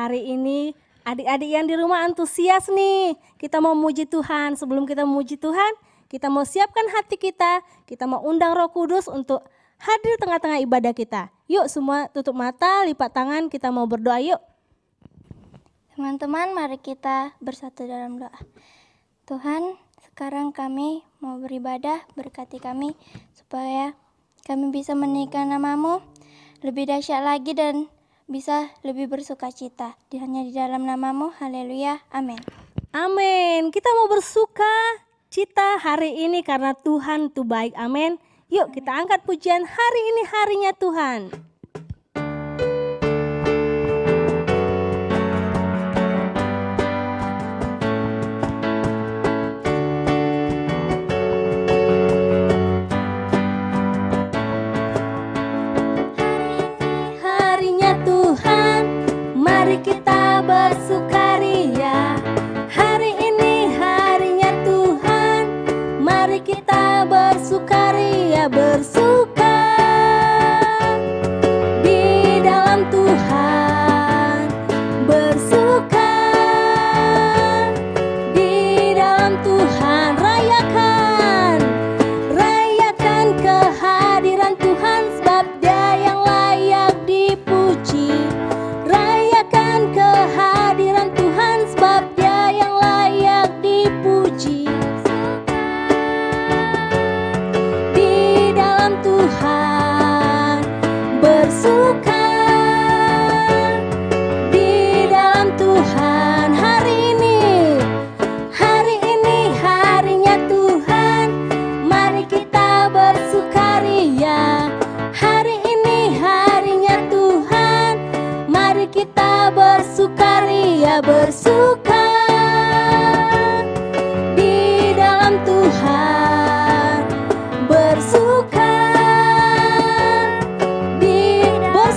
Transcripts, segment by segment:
hari ini adik-adik yang di rumah antusias nih. Kita mau muji Tuhan. Sebelum kita memuji Tuhan, kita mau siapkan hati kita. Kita mau undang Roh Kudus untuk hadir tengah-tengah ibadah kita. Yuk semua tutup mata, lipat tangan, kita mau berdoa yuk. Teman-teman, mari kita bersatu dalam doa. Tuhan, sekarang kami mau beribadah, berkati kami supaya kami bisa meninggikan nama-Mu lebih dahsyat lagi dan bisa lebih bersuka cita. Hanya di dalam nama-Mu, haleluya, amin. Amin. Kita mau bersuka cita hari ini karena Tuhan itu baik, amin. Yuk kita angkat pujian, hari ini harinya Tuhan. Mari kita bersukaria, hari ini harinya Tuhan. Mari kita bersukaria, bersuka di dalam Tuhan, bersuka di dalam Tuhan. Rayakan kehadiran Tuhan, sebab Dia yang layak dipuji. Kehadiran Tuhan, sebab Dia yang layak dipuji. Di dalam Tuhan, bersuka di dalam Tuhan. Hari ini harinya Tuhan. Mari kita bersukaria, hari ini harinya Tuhan. Mari kita bersukaria, bersuka di dalam Tuhan, bersuka di dalam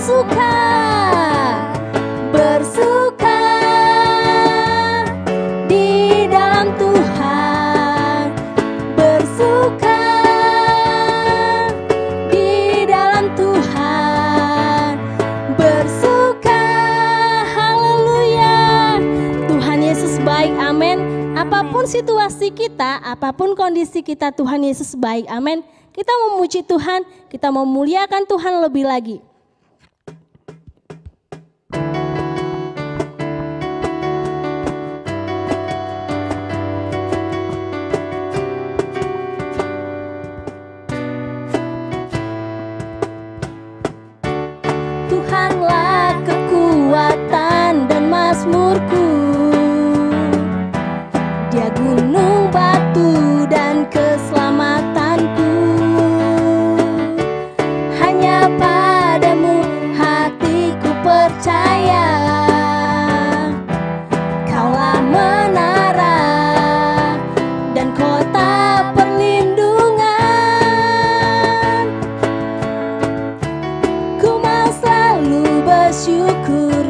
Tuhan, bersuka di dalam Tuhan, bersuka. Baik, amin. Apapun situasi kita, apapun kondisi kita, Tuhan Yesus baik, amin. Kita memuji Tuhan, kita memuliakan Tuhan lebih lagi. Tuhanlah kekuatan dan mazmurku, Dia gunung batu dan keselamatanku. Hanya padamu hatiku percaya, Kaulah menara dan kota perlindungan. Ku mau selalu bersyukur,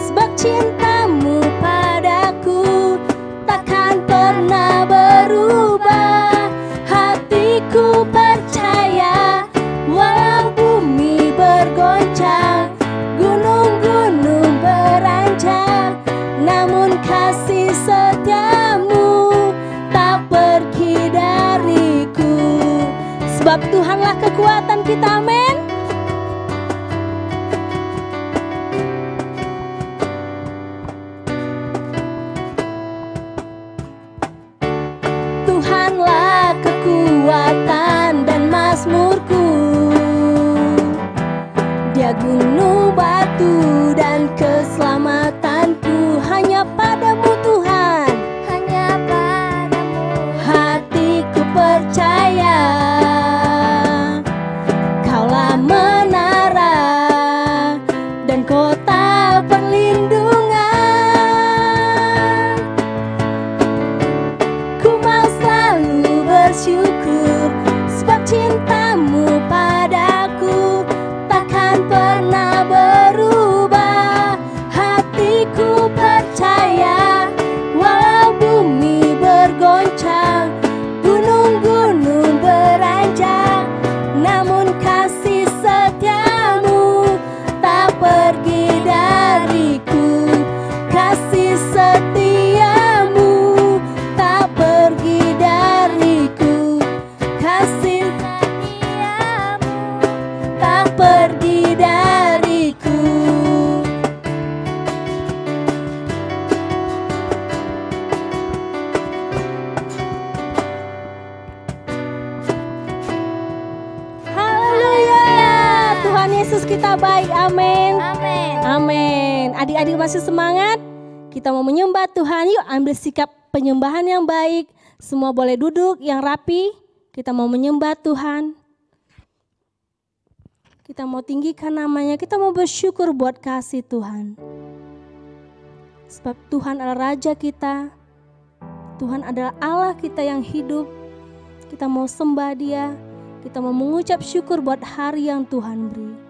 sebab cinta-Mu padaku takkan pernah berubah. Hatiku percaya, walau bumi bergoncang, gunung-gunung beranjak, namun kasih setia-Mu tak pergi dariku. Sebab Tuhanlah kekuatan kita, amin. Tuhanlah kekuatan dan mazmurku, Dia gunung batu dan keselamatanku. Hanya padamu Tuhan, Hanya padamu hatiku percaya, Kaulah menara dan kota perlindungan. Ku mau selalu bersyukur, sebab cinta-Mu padaku takkan pernah berubah. Hatiku Yesus kita baik, amin. Amin. Amin. Adik-adik masih semangat? Kita mau menyembah Tuhan, yuk ambil sikap penyembahan yang baik. Semua boleh duduk yang rapi, kita mau menyembah Tuhan. Kita mau tinggikan namanya, kita mau bersyukur buat kasih Tuhan. Sebab Tuhan adalah Raja kita, Tuhan adalah Allah kita yang hidup. Kita mau sembah Dia, kita mau mengucap syukur buat hari yang Tuhan beri.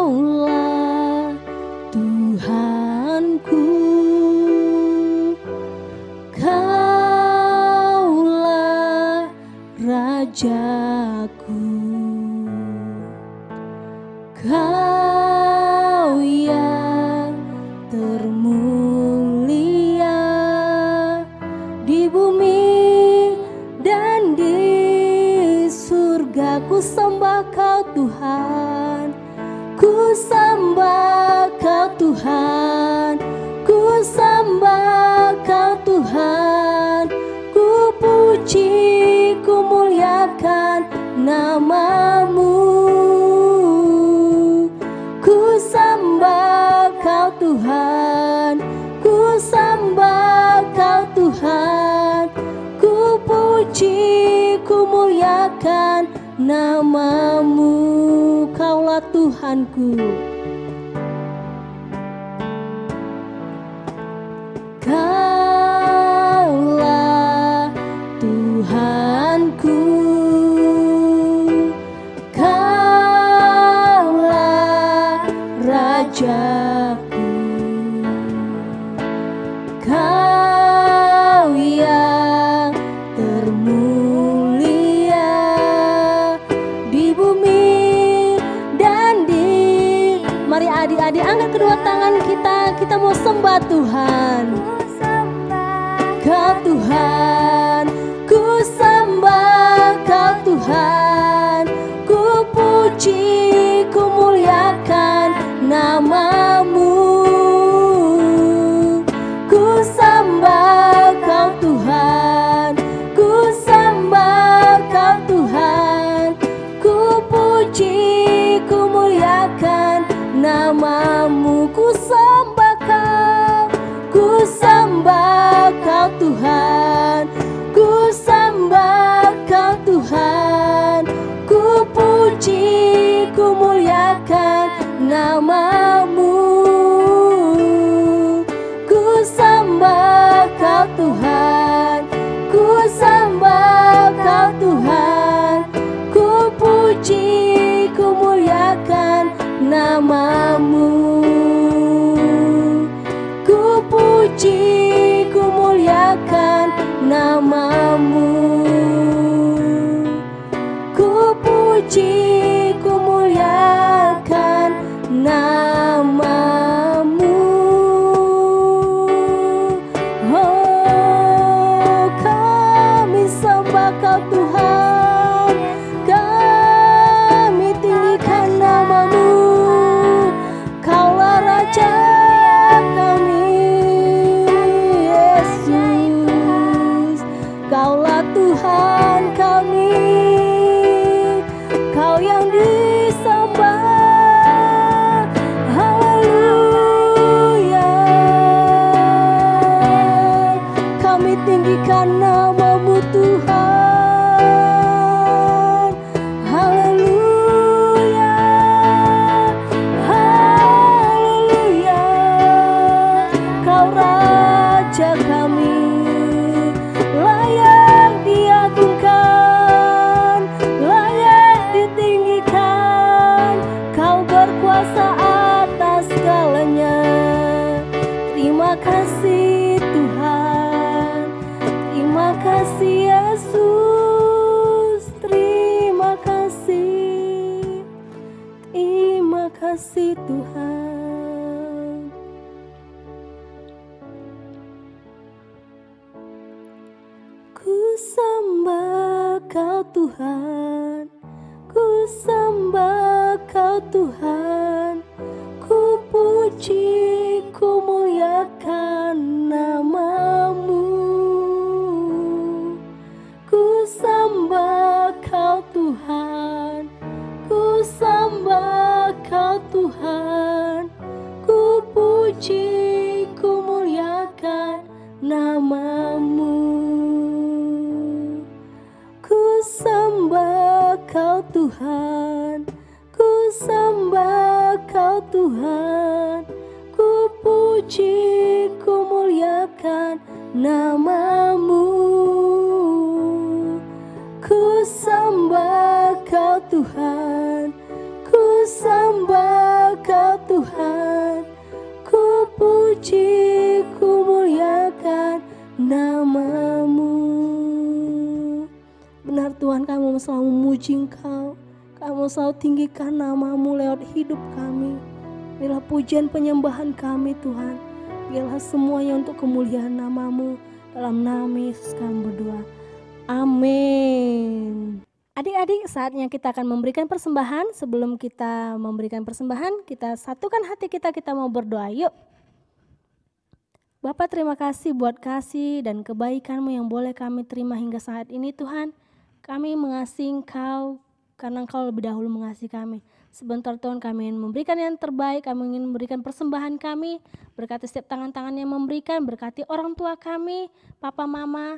Kaulah Tuhanku, Kaulah Rajaku, Kau yang termulia di bumi dan di surga. Ku sembah Kau Tuhan, ku sembah Kau Tuhan, ku sembah Kau Tuhan, ku puji, ku muliakan nama-Mu. Ku sembah Kau Tuhan, ku sembah Kau Tuhan, ku puji, ku muliakan nama-Mu. Kaulah Tuhanku, Kaulah Tuhanku, Kaulah Rajaku, Kau yang termulia di bumi dan di. Mari adik-adik angkat kedua tangan kita mau sembah Tuhan. Kau Tuhan, ku sembah Kau Tuhan, ku puji, ku muliakan nama-Mu. Ku sembah Kau Tuhan, ku sembah Kau Tuhan, ku puji, ku muliakan nama-Mu. Ku sembah Kau, ku sembah Kau Tuhan, ku sembah Kau Tuhan, ku puji, ku muliakan nama-Mu. Ku sembah Kau Tuhan, ku sembah Kau Tuhan, ku puji, ku muliakan nama-Mu. Ku puji, ku muliakan nama-Mu. Ku puji, ku muliakan nama-Mu. Oh, kami sembah Kau Tuhan, kami tinggikan nama-Mu. Kaulah Raja kami, Yesus. Kaulah Tuhan kami, Kau yang disembah. Haleluya. Kami tinggikan nama-Mu Tuhan. Haleluya. Haleluya. Kau Raja kami, layak diagungkan, layak ditinggikan. Kau berkuasa atas segalanya. Terima kasih Tuhan, terima kasih Yesus, terima kasih Tuhan. Ku sembah Kau Tuhan, ku sembah Kau Tuhan, ku puji, ku muliakan nama puji, ku muliakan namamu. Ku sembah kau Tuhan, ku sembah kau Tuhan, ku puji, ku muliakan namamu. Ku sembah kau Tuhan, ku sembah kau Tuhan, ku puji, ku muliakan namamu. Benar Tuhan, kami selalu memuji Engkau, kami selalu tinggikan namamu lewat hidup kami. Biarlah pujian penyembahan kami Tuhan, biarlah semuanya untuk kemuliaan namamu. Dalam nama Yesus kami berdoa, amin. Adik-adik, saatnya kita akan memberikan persembahan. Sebelum kita memberikan persembahan, kita satukan hati kita mau berdoa. Yuk. Bapa, terima kasih buat kasih dan kebaikan-Mu yang boleh kami terima hingga saat ini Tuhan. Kami mengasihi Engkau karena Engkau lebih dahulu mengasihi kami. Sebentar Tuhan, kami ingin memberikan yang terbaik, kami ingin memberikan persembahan kami. Berkati setiap tangan-tangan yang memberikan, berkati orang tua kami, papa mama,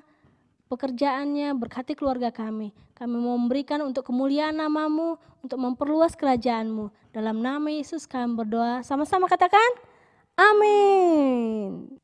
pekerjaannya, berkati keluarga kami. Kami mau memberikan untuk kemuliaan namamu, untuk memperluas kerajaan-Mu. Dalam nama Yesus kami berdoa, sama-sama katakan, amin.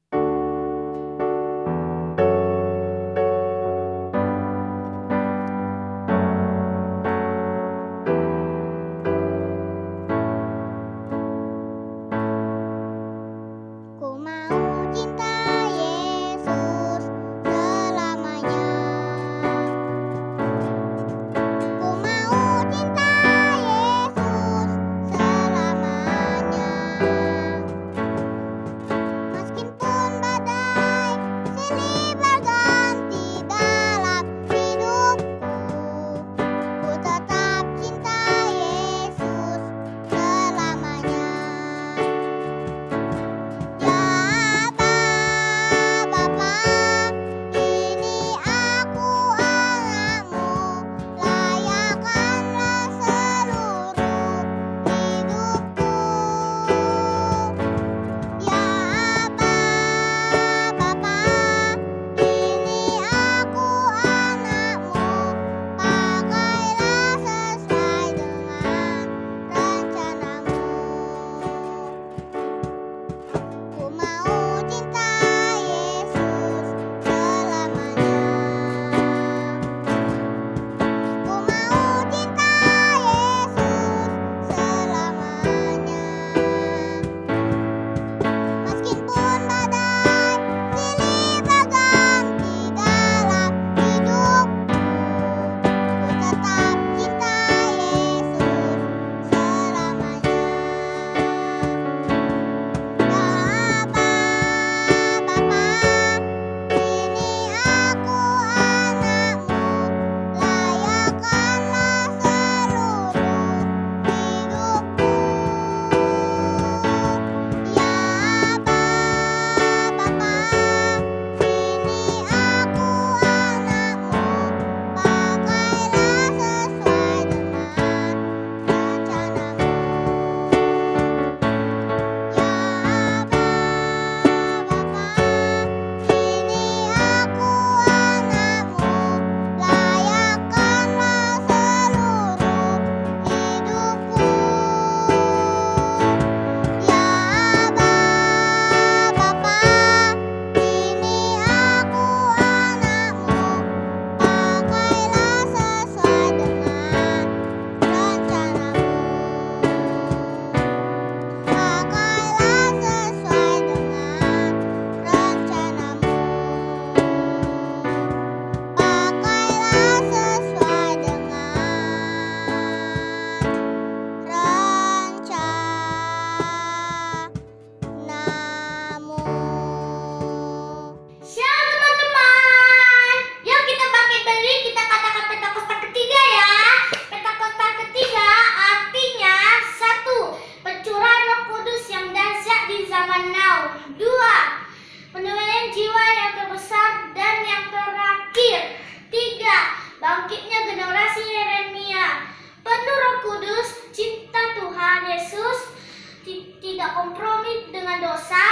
tidak kompromi dengan menghapuskan dosa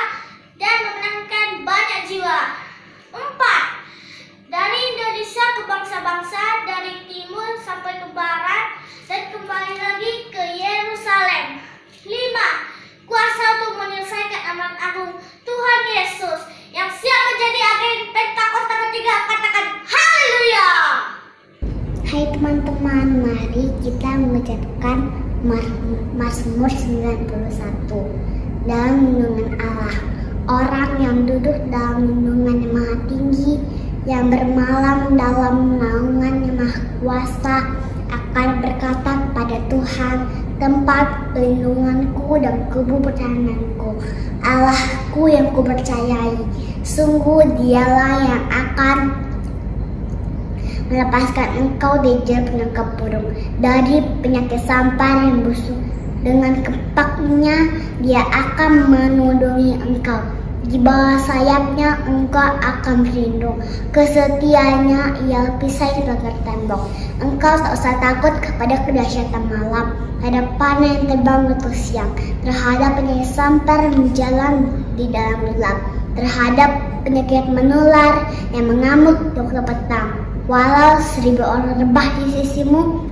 dan memenangkan banyak jiwa. 4. Dari Indonesia ke bangsa-bangsa, dari timur sampai ke barat, dan kembali lagi ke Yerusalem. 5. Kuasa untuk menyelesaikan amanat agung Tuhan Yesus yang siap menjadi agen Pentakosta ketiga. Katakan haleluya. Hai teman-teman, mari kita mengucapkan Mazmur 91 dalam lindungan Allah. Orang yang duduk dalam lindungan yang maha tinggi, yang bermalam dalam naungan yang maha kuasa, akan berkata pada Tuhan, tempat pelindunganku dan kubu pertahananku, Allahku yang kupercayai. Sungguh dialah yang akan melepaskan engkau dari jerat penangkap burung, dari penyakit sampar yang busuk. Dengan kepaknya dia akan menudungi engkau, di bawah sayapnya engkau akan berlindung. Kesetiaannya ia pisai di pagar tembok. Engkau tak usah takut kepada kedahsyatan malam, terhadap panah yang terbang waktu siang, terhadap penyakit sampar yang berjalan di dalam gelap, terhadap penyakit menular yang mengamuk di waktu petang. Walau 1000 orang rebah di sisimu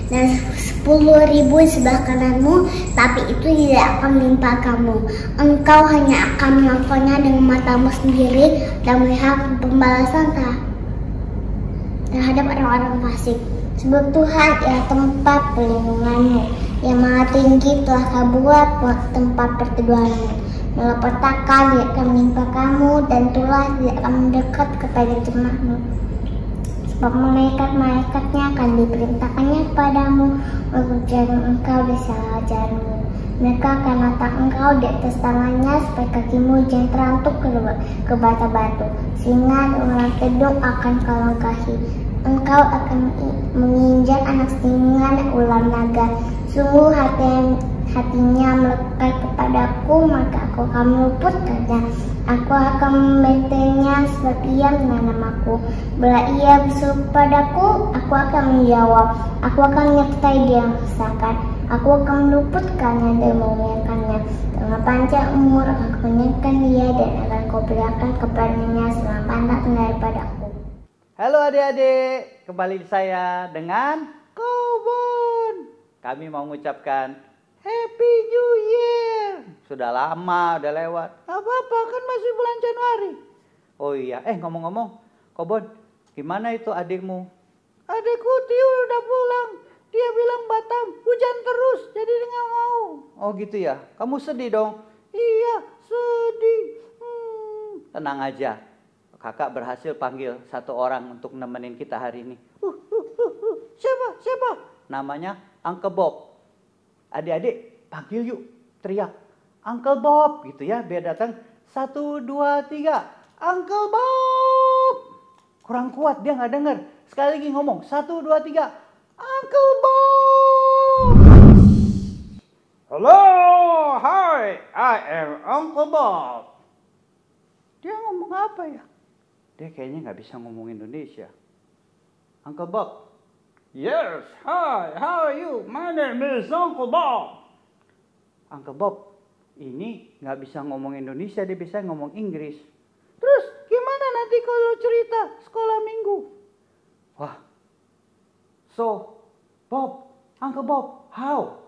dan 10.000 di sebelah kananmu, tapi itu tidak akan menimpa kamu. Engkau hanya akan menontonnya dengan matamu sendiri dan melihat pembalasan terhadap orang-orang fasik. Sebab Tuhan ialah tempat perlindunganmu, yang maha tinggi telah kau buat tempat perteduhanmu. Malapetaka tidak akan menimpa kamu, dan tulah tidak akan mendekat kepada jemaahmu. Sebab malaikat-malaikatnya akan diperintahkannya kepadamu untuk jaga engkau di segala jalanmu. Mereka akan letak engkau di atas tangannya supaya kakimu jangan terantuk ke batu-batu. Singa dan ular kedung akan kau langkahi. Engkau akan menginjak anak singa dan ular naga. Sungguh hatinya melekat kepadaku, maka aku akan meluputkannya. Aku akan membentengnya sebab ia mengenal namaku. Bila ia berseru padaku, aku akan menjawab. Aku akan menyertai dia yang kesahkan. Aku akan meluputkannya dan memuliakannya. Dengan panjang umur akan kunyangkan dia, dan akan kuberikan kepadanya selamat daripadaku. Halo adik-adik, kembali saya dengan Kobon. Kami mau mengucapkan Happy New Year. Sudah lama, udah lewat. Apa-apa, kan masih bulan Januari. Oh iya, ngomong-ngomong, Kobon, gimana itu adikmu? Adikku Tio udah pulang. Dia bilang Batam hujan terus, jadi dia nggak mau. Oh gitu ya, kamu sedih dong? Iya, sedih. Tenang aja, kakak berhasil panggil satu orang untuk nemenin kita hari ini. Siapa? Namanya Uncle Bob. Adik-adik panggil yuk, teriak Uncle Bob gitu ya, biar datang 1, 2, 3. Uncle Bob. Kurang kuat, dia nggak dengar. Sekali lagi ngomong 1, 2, 3. Uncle Bob. Hello, hi, I am Uncle Bob. Dia ngomong apa ya? Dia kayaknya nggak bisa ngomong Indonesia. Uncle Bob. Yes, hi, how are you? My name is Uncle Bob. Uncle Bob, ini nggak bisa ngomong Indonesia, dia bisa ngomong Inggris. Terus gimana nanti kalau cerita sekolah minggu? Wah, so Bob, Uncle Bob, how?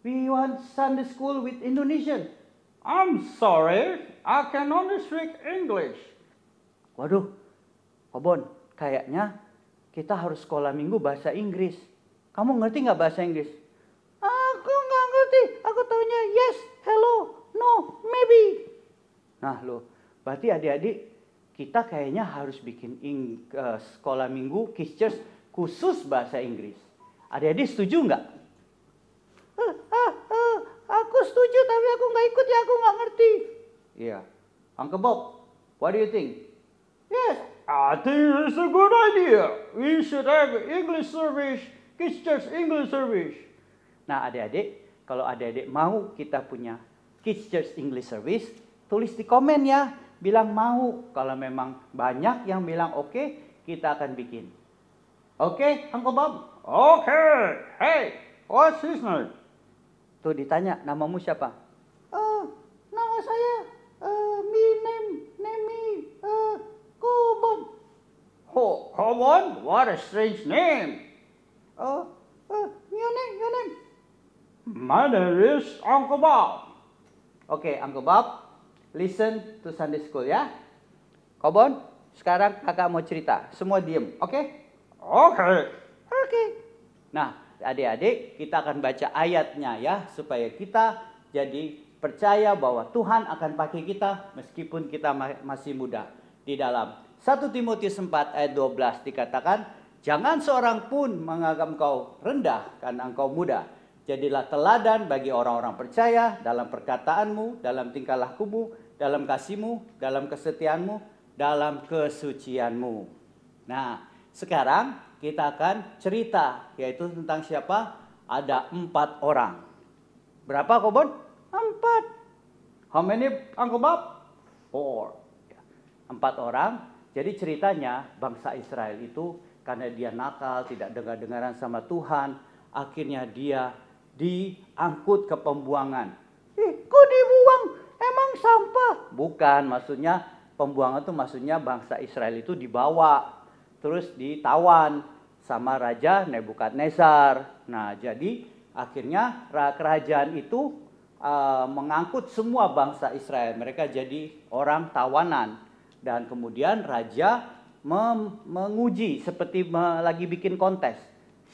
We want Sunday school with Indonesian. I'm sorry, I can only speak English. Waduh, Kobon, kayaknya kita harus sekolah minggu bahasa Inggris. Kamu ngerti nggak bahasa Inggris? Aku nggak ngerti. Aku taunya yes, hello, no, maybe. Nah loh, berarti adik-adik kita kayaknya harus bikin sekolah minggu Kids Church khusus bahasa Inggris. Adik-adik setuju nggak? Aku setuju, tapi aku nggak ikut ya, aku nggak ngerti. Iya, Uncle Bob, what do you think? Yes, I think it's a good idea. We should have English service, Kids Church English service. Nah adik-adik, kalau adik-adik mau kita punya Kids Church English service, tulis di komen ya, bilang mau. Kalau memang banyak yang bilang oke, kita akan bikin. Oke, Uncle Bob? Okay, hey, what's his name? Tuh ditanya, namamu siapa? Nama saya name Kobon. Oh, Kobon, what a strange name. Your name. My name is Uncle Bob. Oke, Uncle Bob, listen to Sunday School ya. Kobon, sekarang kakak mau cerita. Semua diem, oke? Oke. Nah, adik-adik, kita akan baca ayatnya ya, supaya kita jadi percaya bahwa Tuhan akan pakai kita meskipun kita masih muda. Di dalam 1 Timotius 4 ayat 12 dikatakan, jangan seorang pun menganggap engkau rendah karena engkau muda. Jadilah teladan bagi orang-orang percaya dalam perkataanmu, dalam tingkah lakumu, dalam kasihmu, dalam kesetiaanmu, dalam kesucianmu. Nah, sekarang kita akan cerita, yaitu tentang siapa? Ada 4 orang. Berapa, Kobon? 4. How many, Uncle Bob? 4 orang. Jadi ceritanya bangsa Israel itu karena dia nakal, tidak dengar-dengaran sama Tuhan, akhirnya dia diangkut ke pembuangan. Kok dibuang? Emang sampah? Bukan, maksudnya pembuangan itu maksudnya bangsa Israel itu dibawa, terus ditawan sama Raja Nebukadnezar. Nah, jadi akhirnya kerajaan itu mengangkut semua bangsa Israel. Mereka jadi orang tawanan. Dan kemudian raja menguji seperti lagi bikin kontes.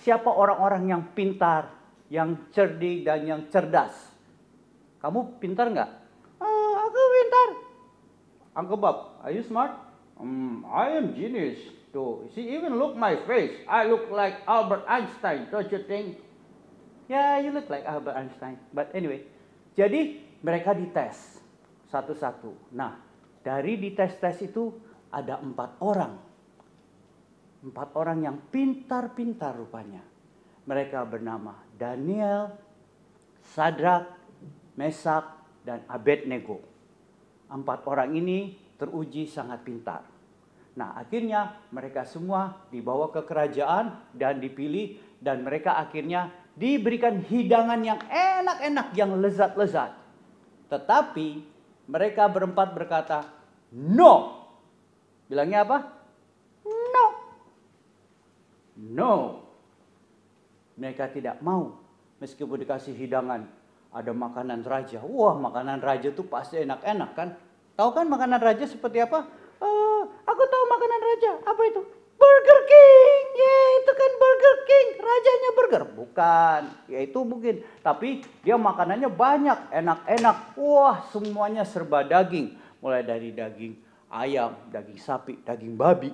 Siapa orang-orang yang pintar, yang cerdik dan yang cerdas? Kamu pintar nggak? Aku pintar. Uncle Bob, are you smart? I am genius. So, see, even look my face. I look like Albert Einstein, don't you think? Ya, you look like Albert Einstein. But anyway, jadi mereka dites satu-satu. Nah, dari dites-tes itu ada 4 orang. 4 orang yang pintar-pintar rupanya. Mereka bernama Daniel, Sadrak, Mesak, dan Abednego. 4 orang ini teruji sangat pintar. Nah, akhirnya mereka semua dibawa ke kerajaan dan dipilih. Dan mereka akhirnya diberikan hidangan yang enak-enak, yang lezat-lezat. Tetapi mereka berempat berkata, no. Bilangnya apa? No. No. Mereka tidak mau. Meskipun dikasih hidangan, ada makanan raja. Wah, makanan raja itu pasti enak-enak kan? Tahu kan makanan raja seperti apa? Aku tahu makanan raja. Apa itu? Burger King. Ya, itu kan Burger King. Rajanya burger. Bukan. Ya, itu mungkin. Tapi dia makanannya banyak. Enak-enak. Wah, semuanya serba daging. Mulai dari daging ayam, daging sapi, daging babi.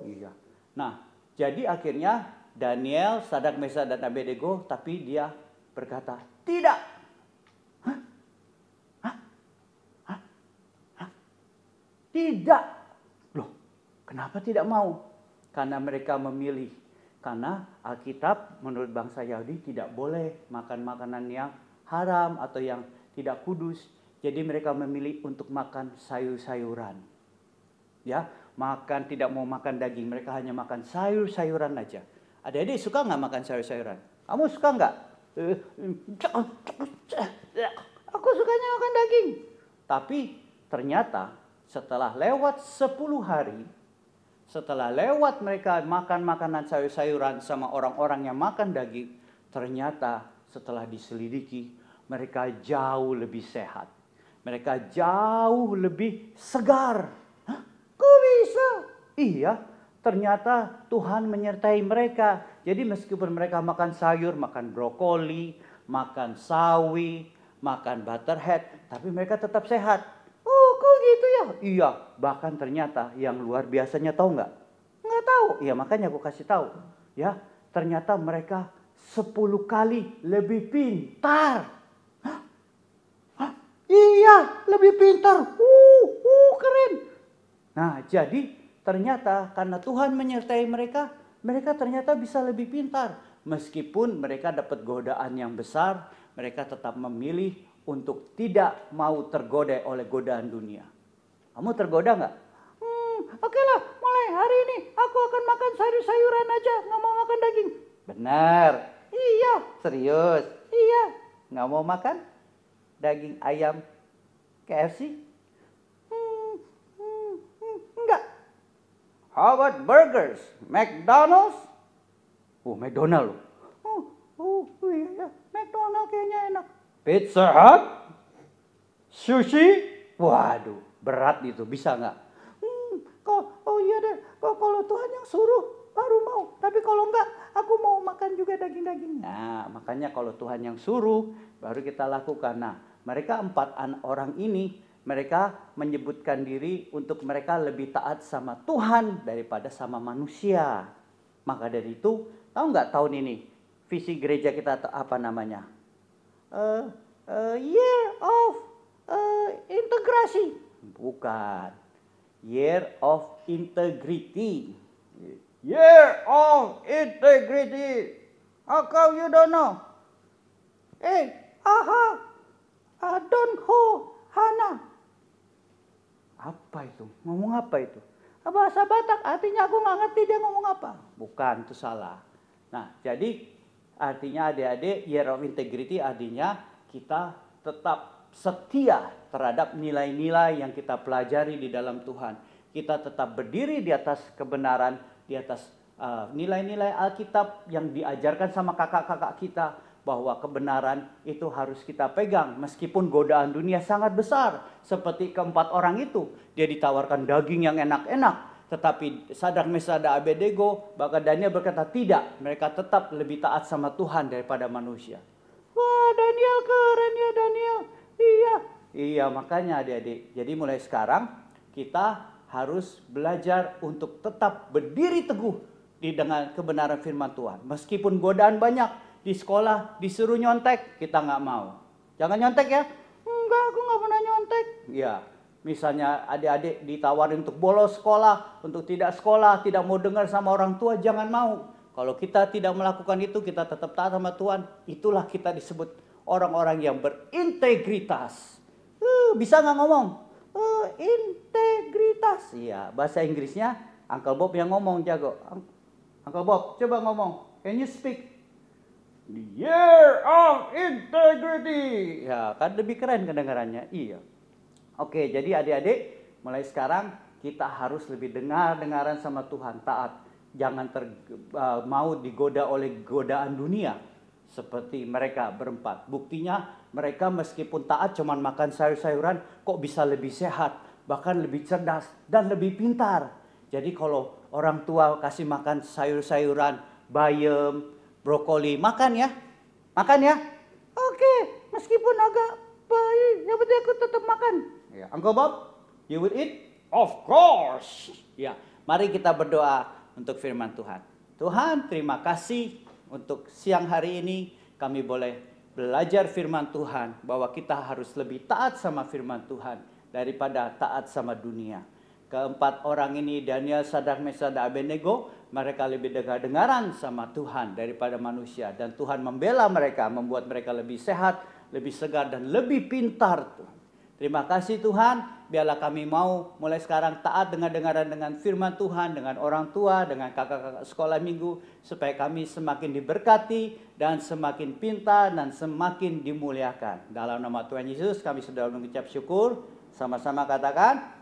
Iya. Nah, jadi akhirnya Daniel, Sadrak, Mesak, dan Abednego, tapi dia berkata, tidak. Tidak. Loh, kenapa tidak mau? Karena mereka memilih. Karena Alkitab menurut bangsa Yahudi tidak boleh makan makanan yang haram atau yang tidak kudus. Jadi mereka memilih untuk makan sayur-sayuran. Ya, tidak mau makan daging, mereka hanya makan sayur-sayuran aja. Adik-adik suka nggak makan sayur-sayuran? Kamu suka nggak? Aku sukanya makan daging. Tapi ternyata setelah lewat 10 hari, setelah lewat mereka makan makanan sayur-sayuran sama orang-orang yang makan daging, ternyata setelah diselidiki, mereka jauh lebih sehat. Mereka jauh lebih segar. Hah? Kok bisa? Iya, ternyata Tuhan menyertai mereka. Jadi meskipun mereka makan sayur, makan brokoli, makan sawi, makan butterhead, tapi mereka tetap sehat. Oh, kok gitu ya? Iya, bahkan ternyata yang luar biasanya tahu nggak? Nggak tahu. Iya, makanya aku kasih tahu. Ya, ternyata mereka 10 kali lebih pintar. Hah? Iya, lebih pintar. Keren. Nah, jadi ternyata karena Tuhan menyertai mereka, mereka ternyata bisa lebih pintar. Meskipun mereka dapat godaan yang besar, mereka tetap memilih untuk tidak mau tergoda oleh godaan dunia. Kamu tergoda nggak? Oke lah, mulai hari ini aku akan makan sayur-sayuran aja, nggak mau makan daging. Benar. Iya. Serius? Iya. Nggak mau makan daging ayam KFC? Enggak. How about burgers? McDonald's? McDonald. Iya, McDonald kayaknya enak. Pizza Hut? Sushi? Waduh, berat itu, bisa nggak? Iya deh, kalau Tuhan yang suruh baru mau. Tapi kalau enggak, aku mau makan juga daging-daging. Nah, makanya kalau Tuhan yang suruh, baru kita lakukan. Nah, mereka 4 orang ini, mereka menyebutkan diri untuk mereka lebih taat sama Tuhan daripada sama manusia. Maka dari itu, tahu nggak tahun ini visi gereja kita apa namanya? Year of Integrasi. Bukan. Year of Integrity. Year of Integrity. How come you don't know? Don't ho hana. Apa itu? Ngomong apa itu? Bahasa Batak, artinya aku nggak ngerti dia ngomong apa. Bukan, itu salah. Nah, jadi artinya adik-adik, year of integrity artinya kita tetap setia terhadap nilai-nilai yang kita pelajari di dalam Tuhan. Kita tetap berdiri di atas kebenaran, di atas nilai-nilai Alkitab yang diajarkan sama kakak-kakak kita. Bahwa kebenaran itu harus kita pegang. Meskipun godaan dunia sangat besar. Seperti keempat orang itu. Dia ditawarkan daging yang enak-enak. Tetapi Sadrak, Mesak, dan Abednego, bahkan Daniel berkata tidak. Mereka tetap lebih taat sama Tuhan daripada manusia. Wah, Daniel keren ya Daniel. Iya, makanya adik-adik. Jadi mulai sekarang kita harus belajar untuk tetap berdiri teguh dengan kebenaran firman Tuhan. Meskipun godaan banyak. Di sekolah disuruh nyontek, kita nggak mau. Jangan nyontek ya. Enggak, aku nggak pernah nyontek. Ya, misalnya adik-adik ditawarin untuk bolos sekolah, untuk tidak sekolah, tidak mau dengar sama orang tua, jangan mau. Kalau kita tidak melakukan itu, kita tetap taat sama Tuhan. Itulah kita disebut orang-orang yang berintegritas. Bisa nggak ngomong? Integritas. Iya, bahasa Inggrisnya Uncle Bob yang ngomong jago. Uncle Bob, coba ngomong. Can you speak? The year of integrity. Ya, kan lebih keren kedengarannya. Iya. Oke, jadi adik-adik, mulai sekarang kita harus lebih dengaran sama Tuhan, taat. Jangan mau digoda oleh godaan dunia seperti mereka berempat. Buktinya mereka meskipun taat cuman makan sayur-sayuran kok bisa lebih sehat, bahkan lebih cerdas dan lebih pintar. Jadi kalau orang tua kasih makan sayur-sayuran, bayam, brokoli, makan ya. Oke, meskipun agak baik, yang penting aku tetap makan. Ya, Uncle Bob, you will eat? Of course. Ya, mari kita berdoa untuk firman Tuhan. Tuhan, terima kasih untuk siang hari ini kami boleh belajar firman Tuhan bahwa kita harus lebih taat sama firman Tuhan daripada taat sama dunia. Keempat orang ini, Daniel, Sadrak, Mesak, dan Abednego, mereka lebih dengar-dengaran sama Tuhan daripada manusia. Dan Tuhan membela mereka, membuat mereka lebih sehat, lebih segar, dan lebih pintar. Terima kasih Tuhan, biarlah kami mau mulai sekarang taat dengar-dengaran dengan firman Tuhan, dengan orang tua, dengan kakak-kakak sekolah minggu, supaya kami semakin diberkati, dan semakin pintar, dan semakin dimuliakan. Dalam nama Tuhan Yesus, kami sudah mengucap syukur, sama-sama katakan,